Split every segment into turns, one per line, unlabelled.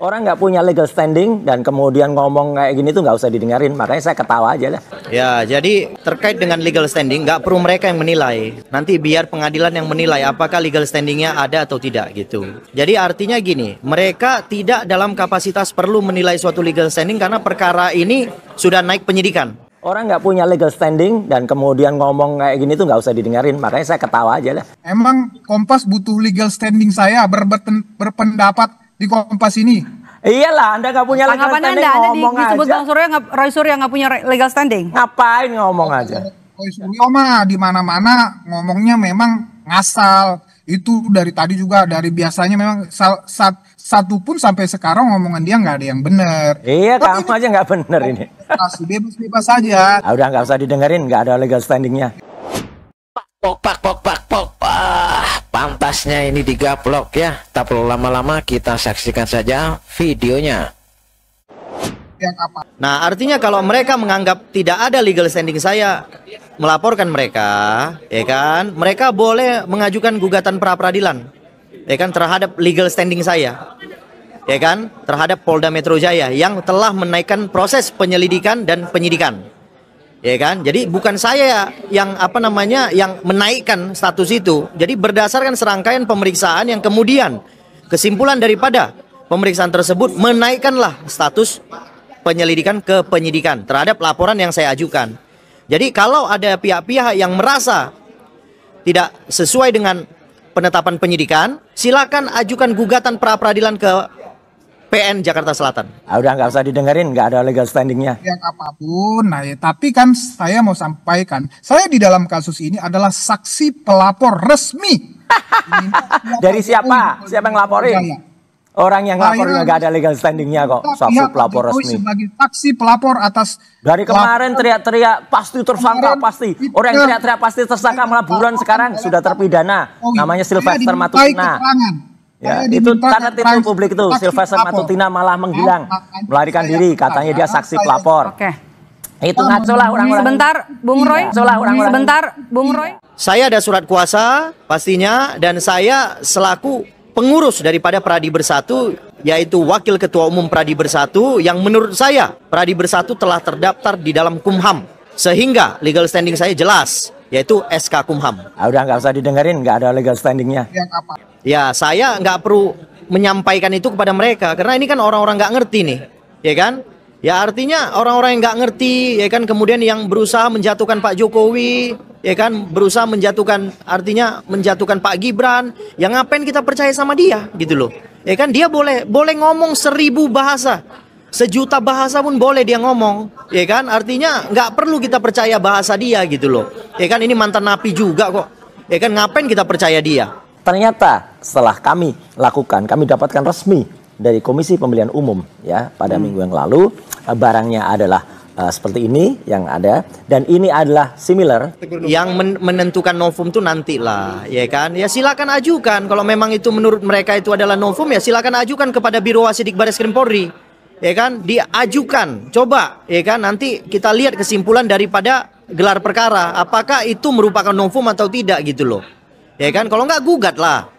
Orang nggak punya legal standing dan kemudian ngomong kayak gini tuh nggak usah didengarin. Makanya saya ketawa aja lah.
Ya, jadi terkait dengan legal standing nggak perlu mereka yang menilai. Nanti biar pengadilan yang menilai apakah legal standingnya ada atau tidak gitu. Jadi artinya gini, mereka tidak dalam kapasitas perlu menilai suatu legal standing karena perkara ini sudah naik penyidikan.
Orang nggak punya legal standing dan kemudian ngomong kayak gini tuh nggak usah didengarin. Makanya saya ketawa aja lah.
Emang Kompas butuh legal standing saya berpendapat di Kompas ini?
Iyalah, Anda nggak punya legal standing, ngomong
disebut
aja.
Bang Surya, Roy Surya nggak punya legal standing.
Ngapain ngomong aja?
Roy Suryo mah di mana-mana ngomongnya memang ngasal. Itu dari tadi juga, dari biasanya memang satu pun sampai sekarang ngomongan dia nggak ada yang benar.
Iya, kamu aja nggak bener ini.
Masih bebas-bebas saja.
Udah nggak usah didengerin, nggak ada legal standingnya.
Pak. Pantasnya ini digaplok ya. Tak perlu lama-lama, kita saksikan saja videonya.
Nah, artinya kalau mereka menganggap tidak ada legal standing saya melaporkan mereka, ya kan? Mereka boleh mengajukan gugatan pra peradilan, ya kan, terhadap legal standing saya, ya kan, terhadap Polda Metro Jaya yang telah menaikkan proses penyelidikan dan penyidikan. Ya kan, jadi bukan saya yang yang menaikkan status itu. Jadi berdasarkan serangkaian pemeriksaan yang kemudian kesimpulan daripada pemeriksaan tersebut menaikkanlah status penyelidikan ke penyidikan terhadap laporan yang saya ajukan. Jadi kalau ada pihak-pihak yang merasa tidak sesuai dengan penetapan penyidikan, silakan ajukan gugatan pra peradilan ke PN Jakarta Selatan.
Udah nggak usah didengerin, nggak ada legal standingnya.
Yang apapun, nah ya, tapi kan saya mau sampaikan, saya di dalam kasus ini adalah saksi pelapor resmi.
Dari siapa? Siapa yang laporin? Orang yang laporin nggak ada legal standingnya kok. Saksi pelapor resmi.
Sebagai saksi pelapor atas.
Dari kemarin teriak-teriak pasti tersangka, pasti. Orang yang teriak-teriak pasti tersangka malah buruan sekarang sudah terpidana. Namanya Sylvester Matutina. Ya, itu karena tipu publik itu. Sylvester Matutina malah menghilang, melarikan diri, katanya dia saksi pelapor.
Oke.
Itu ngaco lah orang-orang.
Sebentar, Bung Roy. Sebentar, Bung Roy.
Saya ada surat kuasa pastinya, dan saya selaku pengurus daripada Pradi Bersatu, yaitu Wakil Ketua Umum Pradi Bersatu, yang menurut saya Pradi Bersatu telah terdaftar di dalam Kumham, sehingga legal standing saya jelas, yaitu SK Kumham.
Udah nggak usah didengerin, nggak ada legal standingnya.
Ya, saya nggak perlu menyampaikan itu kepada mereka, karena ini kan orang-orang nggak ngerti nih, ya kan? Ya artinya orang-orang yang nggak ngerti, ya kan, kemudian yang berusaha menjatuhkan Pak Jokowi, ya kan, berusaha menjatuhkan, artinya menjatuhkan Pak Gibran, yang ngapain kita percaya sama dia, gitu loh. Ya kan, dia boleh ngomong 1000 bahasa, 1.000.000 bahasa pun boleh dia ngomong, ya kan, artinya nggak perlu kita percaya bahasa dia, gitu loh. Ya kan, ini mantan napi juga kok, ya kan, ngapain kita percaya dia?
Ternyata setelah kami dapatkan resmi dari Komisi Pemilihan Umum ya pada minggu yang lalu, barangnya adalah seperti ini yang ada, dan ini adalah similar.
Yang menentukan novum itu nantilah, ya kan, ya silakan ajukan. Kalau memang itu menurut mereka itu adalah novum, ya silakan ajukan kepada Biro Wasidik Barreskrim Polri, ya kan, diajukan, coba, ya kan, nanti kita lihat kesimpulan daripada gelar perkara, apakah itu merupakan novum atau tidak, gitu loh. Ya kan, kalau nggak gugat lah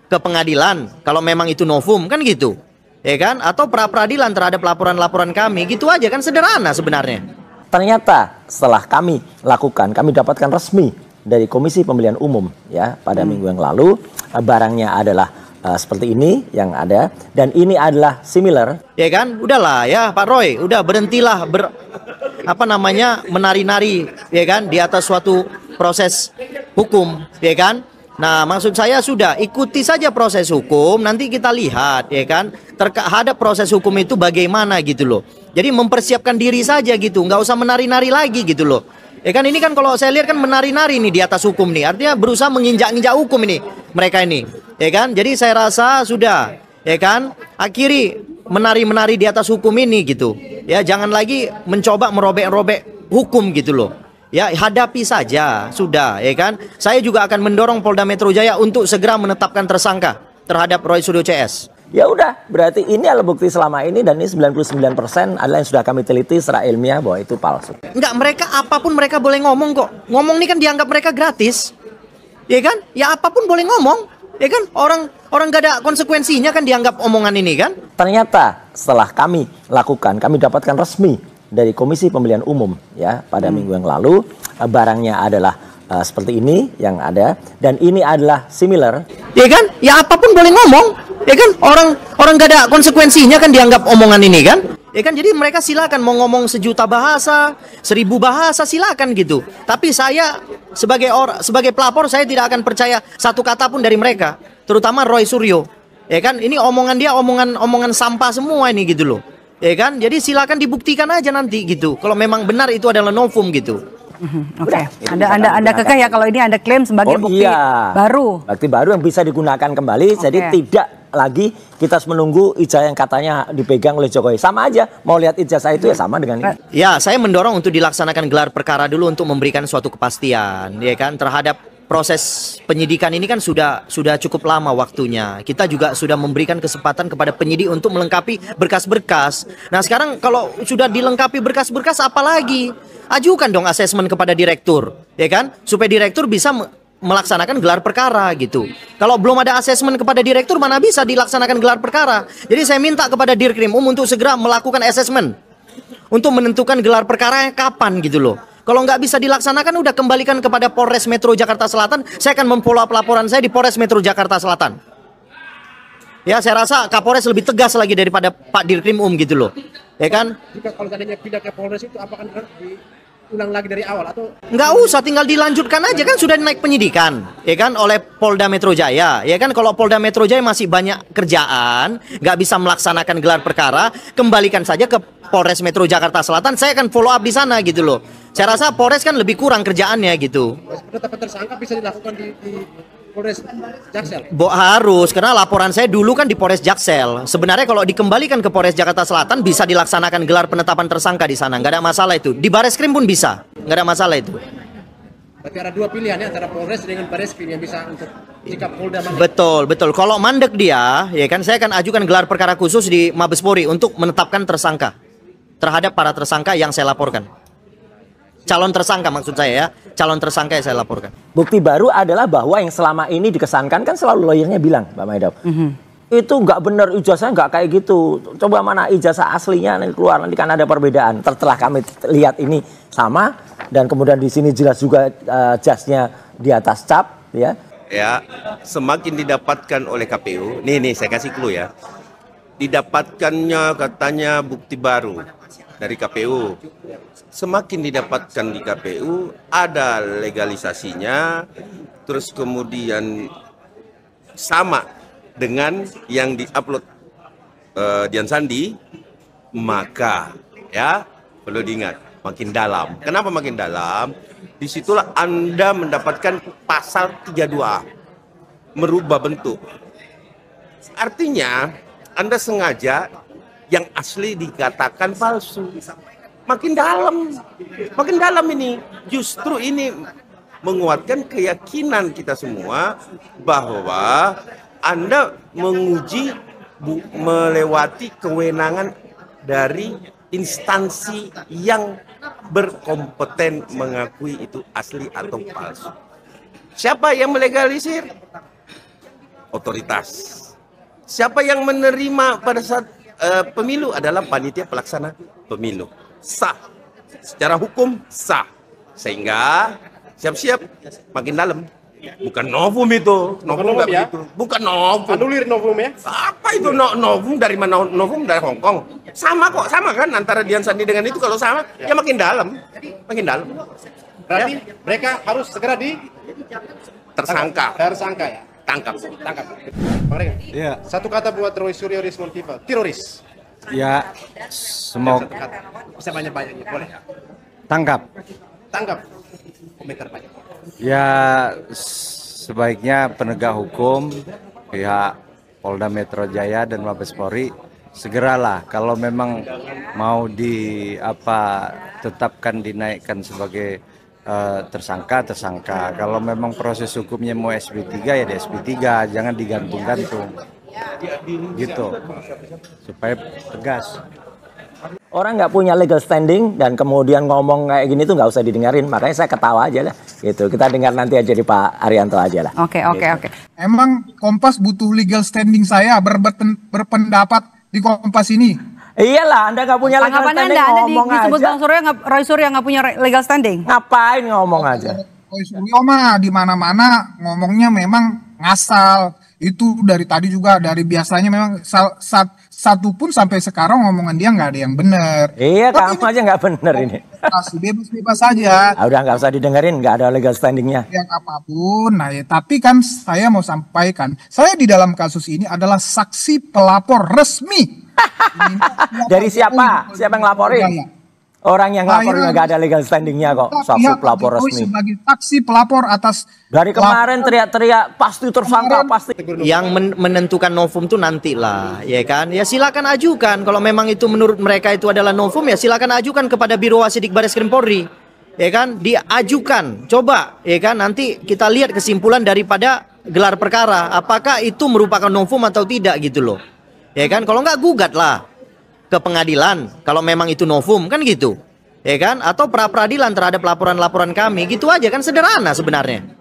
ke pengadilan kalau memang itu novum, kan gitu, ya kan, atau pra peradilan terhadap laporan-laporan kami, gitu aja kan, sederhana sebenarnya.
Ternyata setelah kami dapatkan resmi dari Komisi Pemilihan Umum ya pada minggu yang lalu, barangnya adalah seperti ini yang ada, dan ini adalah similar.
Ya kan, udahlah ya Pak Roy, udah berhentilah menari-nari, ya kan, di atas suatu proses hukum, ya kan. Nah, maksud saya sudah ikuti saja proses hukum, nanti kita lihat, ya kan, terhadap proses hukum itu bagaimana, gitu loh. Jadi mempersiapkan diri saja gitu, nggak usah menari-nari lagi, gitu loh. Ya kan, ini kan kalau saya lihat kan menari-nari nih di atas hukum nih, artinya berusaha menginjak-injak hukum ini mereka ini, ya kan. Jadi saya rasa sudah, ya kan, akhiri menari-menari di atas hukum ini, gitu. Ya, jangan lagi mencoba merobek-robek hukum, gitu loh. Ya, hadapi saja, sudah, ya kan. Saya juga akan mendorong Polda Metro Jaya untuk segera menetapkan tersangka terhadap Roy Suryo CS.
Ya udah, berarti ini adalah bukti selama ini, dan ini 99% adalah yang sudah kami teliti secara ilmiah bahwa itu palsu.
Enggak, mereka apapun mereka boleh ngomong kok. Ngomong ini kan dianggap mereka gratis. Ya kan? Ya apapun boleh ngomong. Ya kan orang gak ada konsekuensinya kan dianggap omongan ini kan.
Ternyata setelah kami lakukan, kami dapatkan resmi dari Komisi Pemilihan Umum ya pada minggu yang lalu, barangnya adalah seperti ini yang ada, dan ini adalah similar.
Ya kan? Ya apapun boleh ngomong. Ya kan? Orang gak ada konsekuensinya kan dianggap omongan ini kan. Ya kan, jadi mereka silakan mau ngomong 1.000 bahasa, 1.000 bahasa silakan gitu. Tapi saya sebagai pelapor saya tidak akan percaya satu kata pun dari mereka, terutama Roy Suryo. Ya kan, ini omongan dia omongan sampah semua ini gitu loh. Ya kan, jadi silakan dibuktikan aja nanti gitu. Kalau memang benar itu adalah novum gitu.
Oke. Anda kekeh ya kalau ini Anda klaim sebagai bukti baru.
Bukti baru yang bisa digunakan kembali. Jadi tidak lagi kita harus menunggu ijazah yang katanya dipegang oleh Jokowi. Sama aja, mau lihat ijazah itu ya sama dengan ini.
Ya, saya mendorong untuk dilaksanakan gelar perkara dulu untuk memberikan suatu kepastian, ya kan, terhadap proses penyidikan ini kan sudah cukup lama waktunya. Kita juga sudah memberikan kesempatan kepada penyidik untuk melengkapi berkas-berkas. Nah, sekarang kalau sudah dilengkapi berkas-berkas apa lagi? Ajukan dong asesmen kepada direktur, ya kan? Supaya direktur bisa melaksanakan gelar perkara gitu. Kalau belum ada asesmen kepada direktur, mana bisa dilaksanakan gelar perkara? Jadi saya minta kepada Dirkrim untuk segera melakukan asesmen untuk menentukan gelar perkara kapan gitu loh. Kalau nggak bisa dilaksanakan, udah kembalikan kepada Polres Metro Jakarta Selatan. Saya akan memfollow up laporan saya di Polres Metro Jakarta Selatan. Ya, saya rasa Kapolres lebih tegas lagi daripada Pak Dirkrim gitu loh. Ya kan?
Jika kalau seandainya pindah ke Polres itu apakah diulang lagi dari awal atau
nggak usah, tinggal dilanjutkan aja kan, sudah naik penyidikan ya kan oleh Polda Metro Jaya. Ya kan, kalau Polda Metro Jaya masih banyak kerjaan, nggak bisa melaksanakan gelar perkara, kembalikan saja ke Polres Metro Jakarta Selatan. Saya akan follow up di sana gitu loh. Saya rasa Polres kan lebih kurang kerjaannya gitu.
penetapan tersangka bisa dilakukan di Polres Jaksel?
Harus, karena laporan saya dulu kan di Polres Jaksel. Sebenarnya kalau dikembalikan ke Polres Jakarta Selatan bisa dilaksanakan gelar penetapan tersangka di sana, nggak ada masalah itu. Di Bareskrim pun bisa, nggak ada masalah itu.
Berarti ada dua pilihan ya, antara Polres dengan Bareskrim yang bisa untuk jika Polda mandek.
Betul. Kalau mandek dia, ya kan, saya akan ajukan gelar perkara khusus di Mabes Polri untuk menetapkan tersangka terhadap para tersangka yang saya laporkan. Calon tersangka maksud saya ya, calon tersangka yang saya laporkan.
Bukti baru adalah bahwa yang selama ini dikesankan kan selalu lawyernya bilang, Mbak Maidop, itu nggak benar, ijazah nggak kayak gitu. Coba mana ijazah aslinya nanti keluar, nanti kan ada perbedaan. Setelah kami lihat ini sama, dan kemudian di sini jelas juga jasnya di atas cap, ya.
Ya, semakin didapatkan oleh KPU. Nih saya kasih clue ya. Didapatkannya katanya bukti baru dari KPU. Semakin didapatkan di KPU, ada legalisasinya, terus kemudian sama dengan yang diupload Dian Sandi, maka ya perlu diingat makin dalam. Kenapa makin dalam? Disitulah Anda mendapatkan pasal 32A, merubah bentuk. Artinya Anda sengaja yang asli dikatakan palsu. Makin dalam ini. Justru ini menguatkan keyakinan kita semua bahwa Anda menguji melewati kewenangan dari instansi yang berkompeten mengakui itu asli atau palsu. Siapa yang melegalisir? Otoritas. Siapa yang menerima pada saat pemilu adalah panitia pelaksana pemilu. Sah. Secara hukum sah. Sehingga siap-siap makin dalam. Bukan novum itu. Novum nggak begitu. Bukan novum.
Anulir novum ya?
Apa itu novum? Dari mana novum? Dari Hong Kong. Sama kok, sama kan antara Dian Sandi dengan itu. Kalau sama, ya makin dalam. Makin dalam.
Berarti mereka harus segera
tersangka
ya?
Tangkap.
Bang Regan,
Iya.
satu kata buat Roy Suryo Rismontiva, teroris.
Ya, semoga
Bisa banyak-banyaknya, boleh.
tangkap.
Komentar banyak.
Ya, sebaiknya penegak hukum, pihak Polda Metro Jaya dan Mabes Polri segeralah kalau memang mau tetapkan dinaikkan sebagai tersangka. Kalau memang proses hukumnya mau SP3 ya di SP3, jangan digantung-gantung. Gitu. Supaya tegas.
Orang nggak punya legal standing dan kemudian ngomong kayak gini tuh nggak usah didengarin. Makanya saya ketawa aja lah. Gitu. Kita dengar nanti aja di Pak Arianto aja lah.
Oke.
Emang Kompas butuh legal standing saya berpendapat di Kompas ini?
Iyalah, Anda nggak punya legal
Tanggapan
standing,
Anda
ngomong
disebut
aja.
Bang Surya, Roy Surya nggak punya legal standing?
Ngapain ngomong aja?
Roy Suryo mah di mana-mana ngomongnya memang ngasal. Itu dari tadi juga, dari biasanya memang satu pun sampai sekarang ngomongan dia nggak ada yang benar.
Iya, kamu aja nggak benar ini.
Masih bebas-bebas saja.
Udah nggak usah didengerin, nggak ada legal standingnya.
Yang apapun, nah ya, tapi kan saya mau sampaikan, saya di dalam kasus ini adalah saksi pelapor resmi.
Dari siapa? Siapa yang laporin? Orang yang laporin nggak ada legal standingnya kok. Saksi pelapor resmi.
Sebagai saksi pelapor atas.
Dari kemarin teriak-teriak pasti tersangka pasti.
Yang menentukan novum tuh nantilah, ya kan? Ya silakan ajukan. Kalau memang itu menurut mereka itu adalah novum, ya silakan ajukan kepada Biro Wasidik Bareskrim Polri, ya kan? Diajukan, coba, ya kan? Nanti kita lihat kesimpulan daripada gelar perkara, apakah itu merupakan novum atau tidak gitu loh, ya kan? Kalau nggak gugat lah ke pengadilan kalau memang itu novum, kan gitu, ya kan? Atau pra-peradilan terhadap laporan-laporan kami, gitu aja kan, sederhana sebenarnya.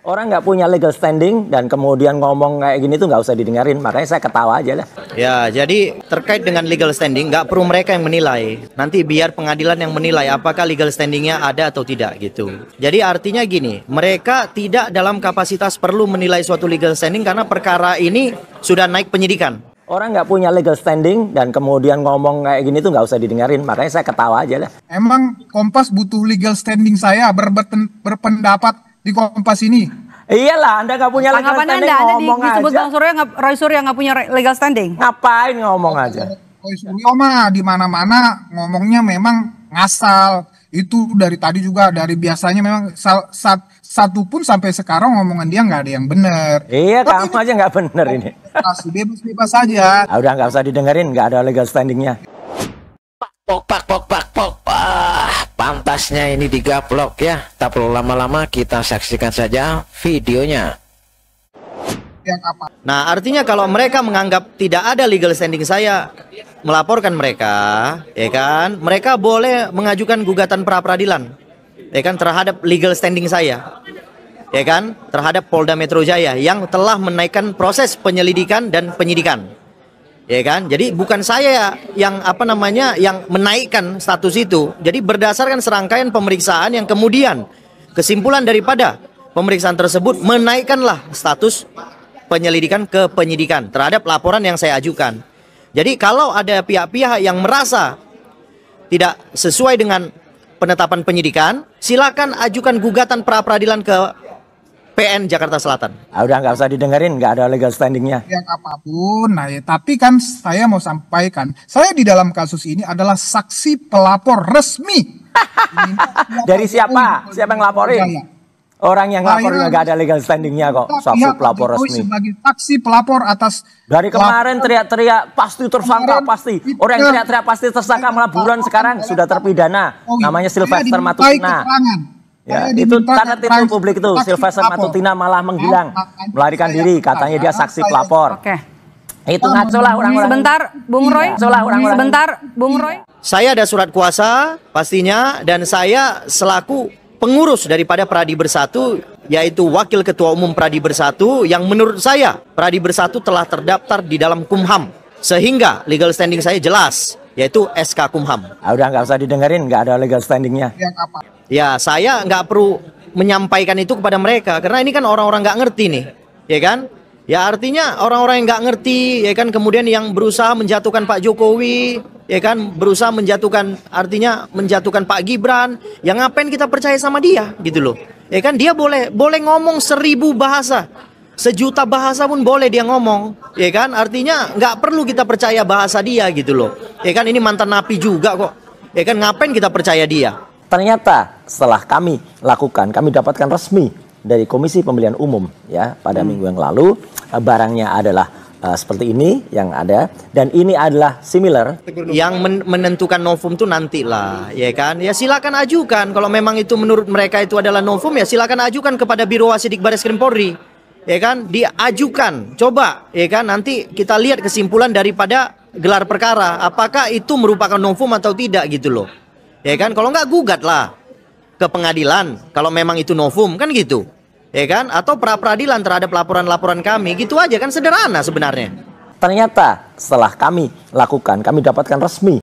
Orang nggak punya legal standing dan kemudian ngomong kayak gini tuh nggak usah didengarin, makanya saya ketawa aja lah.
Ya, jadi terkait dengan legal standing nggak perlu mereka yang menilai, nanti biar pengadilan yang menilai apakah legal standingnya ada atau tidak gitu. Jadi artinya gini, mereka tidak dalam kapasitas perlu menilai suatu legal standing karena perkara ini sudah naik penyidikan.
Orang nggak punya legal standing dan kemudian ngomong kayak gini tuh nggak usah didengerin, makanya saya ketawa aja lah.
Emang Kompas butuh legal standing saya berpendapat di Kompas ini?
Iyalah, Anda nggak punya legal
Tanggapan
standing,
Anda
ngomong
disebut
aja.
Bang Surya, Roy Surya nggak punya legal standing?
Ngapain ngomong aja?
Roy Suryo mah di mana-mana ngomongnya memang ngasal. Itu dari tadi juga, dari biasanya memang satu pun sampai sekarang ngomongan dia nggak ada yang benar.
Iya, kamu aja nggak benar ini.
Masih bebas-bebas saja.
Udah nggak usah didengerin, nggak ada legal standingnya.
Pak. Pantasnya ini digaplok ya. Tak perlu lama-lama, kita saksikan saja videonya.
Nah, artinya kalau mereka menganggap tidak ada legal standing saya melaporkan mereka, ya kan? Mereka boleh mengajukan gugatan pra-peradilan, ya kan, terhadap legal standing saya, ya kan, terhadap Polda Metro Jaya yang telah menaikkan proses penyelidikan dan penyidikan, ya kan? Jadi bukan saya yang yang menaikkan status itu. Jadi berdasarkan serangkaian pemeriksaan yang kemudian kesimpulan daripada pemeriksaan tersebut menaikkanlah status penyelidikan ke penyidikan terhadap laporan yang saya ajukan. Jadi kalau ada pihak-pihak yang merasa tidak sesuai dengan penetapan penyidikan, silakan ajukan gugatan pra-peradilan ke PN Jakarta Selatan.
Udah nggak usah didengerin, nggak ada legal standingnya.
Yang apapun, nah ya, tapi kan saya mau sampaikan, saya di dalam kasus ini adalah saksi pelapor resmi.
Dari siapa? Siapa yang laporin? Orang yang laporin nggak ada legal standingnya kok. Saksi pelapor resmi.
Sebagai saksi pelapor atas.
Dari kemarin teriak-teriak pasti tersangka pasti. Orang yang teriak-teriak pasti tersangka malah buruan sekarang sudah terpidana. Namanya Sylvester Matutina. Ya, itu karena tipu publik itu. Sylvester Matutina malah menghilang, melarikan diri, katanya dia saksi pelapor.
Oke.
Itu ngaco lah orang-orang.
Sebentar, Bung Roy. Sebentar, Bung Roy.
Saya ada surat kuasa pastinya, dan saya selaku pengurus daripada Pradi Bersatu, yaitu Wakil Ketua Umum Pradi Bersatu, yang menurut saya Pradi Bersatu telah terdaftar di dalam Kumham, sehingga legal standing saya jelas, yaitu SK Kumham.
Udah nggak usah didengerin, nggak ada legal standingnya.
Ya, saya nggak perlu menyampaikan itu kepada mereka, karena ini kan orang-orang nggak ngerti nih, ya kan? Ya artinya orang-orang yang nggak ngerti, ya kan, kemudian yang berusaha menjatuhkan Pak Jokowi, ya kan, berusaha menjatuhkan, artinya menjatuhkan Pak Gibran, yang ngapain kita percaya sama dia, gitu loh. Ya kan, dia boleh ngomong 1000 bahasa, 1.000.000 bahasa pun boleh dia ngomong, ya kan, artinya nggak perlu kita percaya bahasa dia, gitu loh. Ya kan, ini mantan napi juga kok, ya kan, ngapain kita percaya dia?
Ternyata setelah kami lakukan, kami dapatkan resmi dari Komisi Pemilihan Umum ya pada minggu yang lalu, barangnya adalah seperti ini yang ada, dan ini adalah similar.
Yang menentukan novum tuh nantilah, ya kan? Ya silakan ajukan kalau memang itu menurut mereka itu adalah novum, ya silakan ajukan kepada Biro Wasidik Bareskrim Polri, ya kan? Diajukan, coba, ya kan? Nanti kita lihat kesimpulan daripada gelar perkara, apakah itu merupakan novum atau tidak gitu loh, ya kan? Kalau nggak gugat lah ke pengadilan kalau memang itu novum, kan gitu. Ya kan? Atau pra-peradilan terhadap laporan-laporan kami, gitu aja kan, sederhana sebenarnya.
Ternyata setelah kami lakukan, kami dapatkan resmi